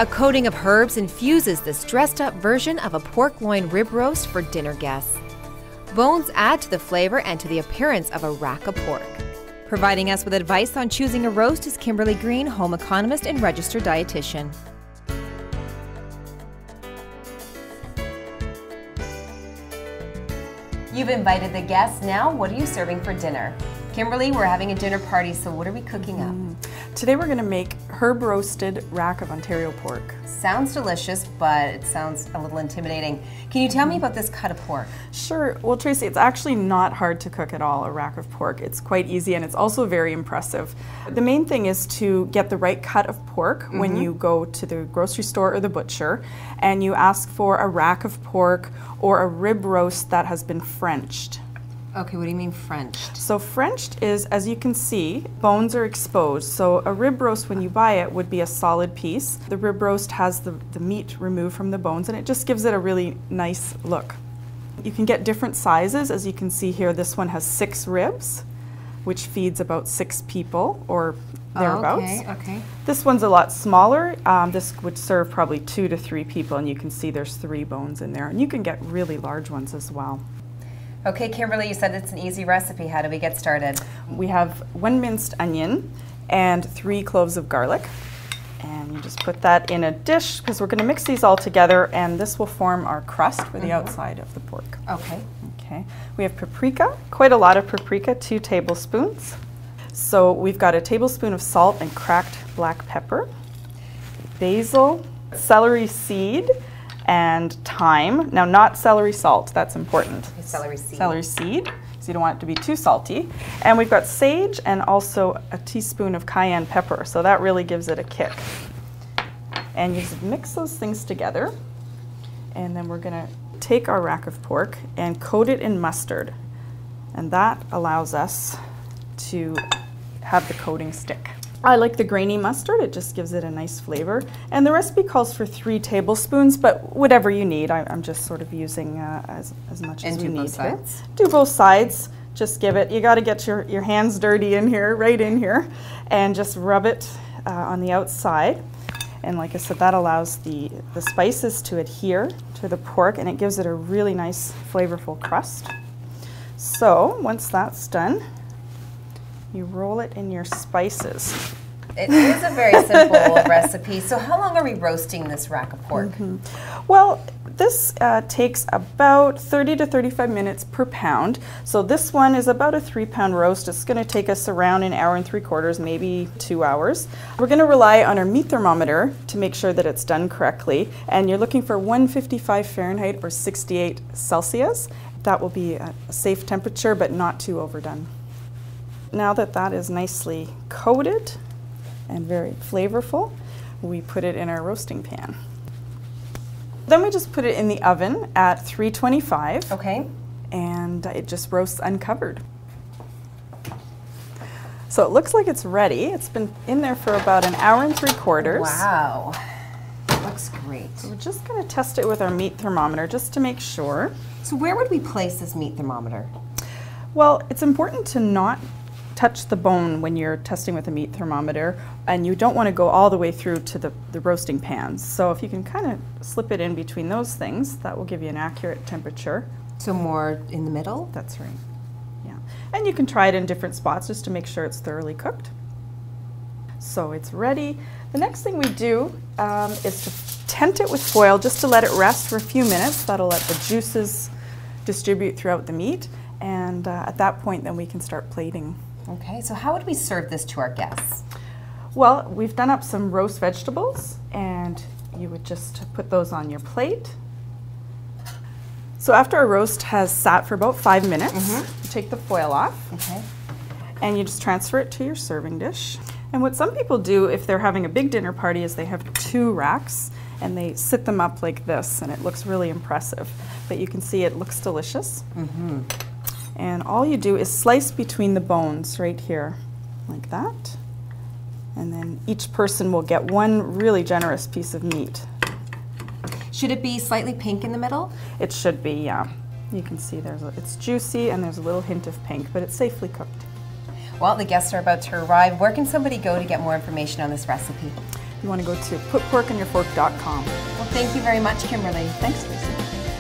A coating of herbs infuses this dressed-up version of a pork loin rib roast for dinner guests. Bones add to the flavor and to the appearance of a rack of pork. Providing us with advice on choosing a roast is Kimberly Green, home economist and registered dietitian. You've invited the guests. Now, what are you serving for dinner? Kimberly, we're having a dinner party, so what are we cooking up? Today we're going to make herb-roasted rack of Ontario pork. Sounds delicious, but it sounds a little intimidating. Can you tell me about this cut of pork? Sure. Well, Tracy, it's actually not hard to cook at all, a rack of pork. It's quite easy and it's also very impressive. The main thing is to get the right cut of pork when you go to the grocery store or the butcher, and you ask for a rack of pork or a rib roast that has been Frenched. Okay, what do you mean Frenched? So Frenched is, as you can see, bones are exposed. So a rib roast, when you buy it, would be a solid piece. The rib roast has the meat removed from the bones, and it just gives it a really nice look. You can get different sizes. As you can see here, this one has 6 ribs, which feeds about 6 people or thereabouts. Okay. This one's a lot smaller. This would serve probably 2 to 3 people, and you can see there's 3 bones in there. And you can get really large ones as well. Okay, Kimberly, you said it's an easy recipe. How do we get started? We have 1 minced onion and 3 cloves of garlic. And you just put that in a dish because we're going to mix these all together, and this will form our crust for the outside of the pork. Okay. Okay. We have paprika, quite a lot of paprika, 2 tablespoons. So we've got a tablespoon of salt and cracked black pepper, basil, celery seed, and thyme. Now, not celery salt, that's important. Celery seed. Celery seed, so you don't want it to be too salty. And we've got sage and also a teaspoon of cayenne pepper, so that really gives it a kick. And you just mix those things together, and then we're gonna take our rack of pork and coat it in mustard. And that allows us to have the coating stick. I like the grainy mustard, it just gives it a nice flavor. And the recipe calls for 3 tablespoons, but whatever you need. I'm just sort of using as much as we need here. Do both sides, just give it, you gotta get your hands dirty in here, right in here, and just rub it on the outside. And like I said, that allows the spices to adhere to the pork, and it gives it a really nice flavorful crust. So once that's done, you roll it in your spices. It is a very simple recipe. So how long are we roasting this rack of pork? Well, this takes about 30 to 35 minutes per pound. So this one is about a 3-pound roast. It's going to take us around an hour and 3/4, maybe 2 hours. We're going to rely on our meat thermometer to make sure that it's done correctly. And you're looking for 155 Fahrenheit or 68 Celsius. That will be a safe temperature, but not too overdone. Now that that is nicely coated and very flavorful, we put it in our roasting pan. Then we just put it in the oven at 325. Okay. And it just roasts uncovered. So it looks like it's ready. It's been in there for about an hour and 3/4. Wow. Looks great. So we're just going to test it with our meat thermometer just to make sure. So where would we place this meat thermometer? Well, it's important to not touch the bone when you're testing with a meat thermometer, and you don't want to go all the way through to the roasting pans. So if you can kind of slip it in between those things, that will give you an accurate temperature. So more in the middle? That's right. Yeah. And you can try it in different spots just to make sure it's thoroughly cooked. So it's ready. The next thing we do is to tent it with foil just to let it rest for a few minutes. That'll let the juices distribute throughout the meat, and at that point then we can start plating. Okay, so how would we serve this to our guests? Well, we've done up some roast vegetables, and you would just put those on your plate. So after our roast has sat for about 5 minutes, you take the foil off, and you just transfer it to your serving dish. And what some people do if they're having a big dinner party is they have 2 racks, and they sit them up like this, and it looks really impressive. But you can see it looks delicious. And all you do is slice between the bones right here, like that. And then each person will get 1 really generous piece of meat. Should it be slightly pink in the middle? It should be, yeah. You can see it's juicy and there's a little hint of pink, but it's safely cooked. Well, the guests are about to arrive. Where can somebody go to get more information on this recipe? you want to go to putporkinyourfork.com. Well, thank you very much, Kimberly. Thanks, Lucy.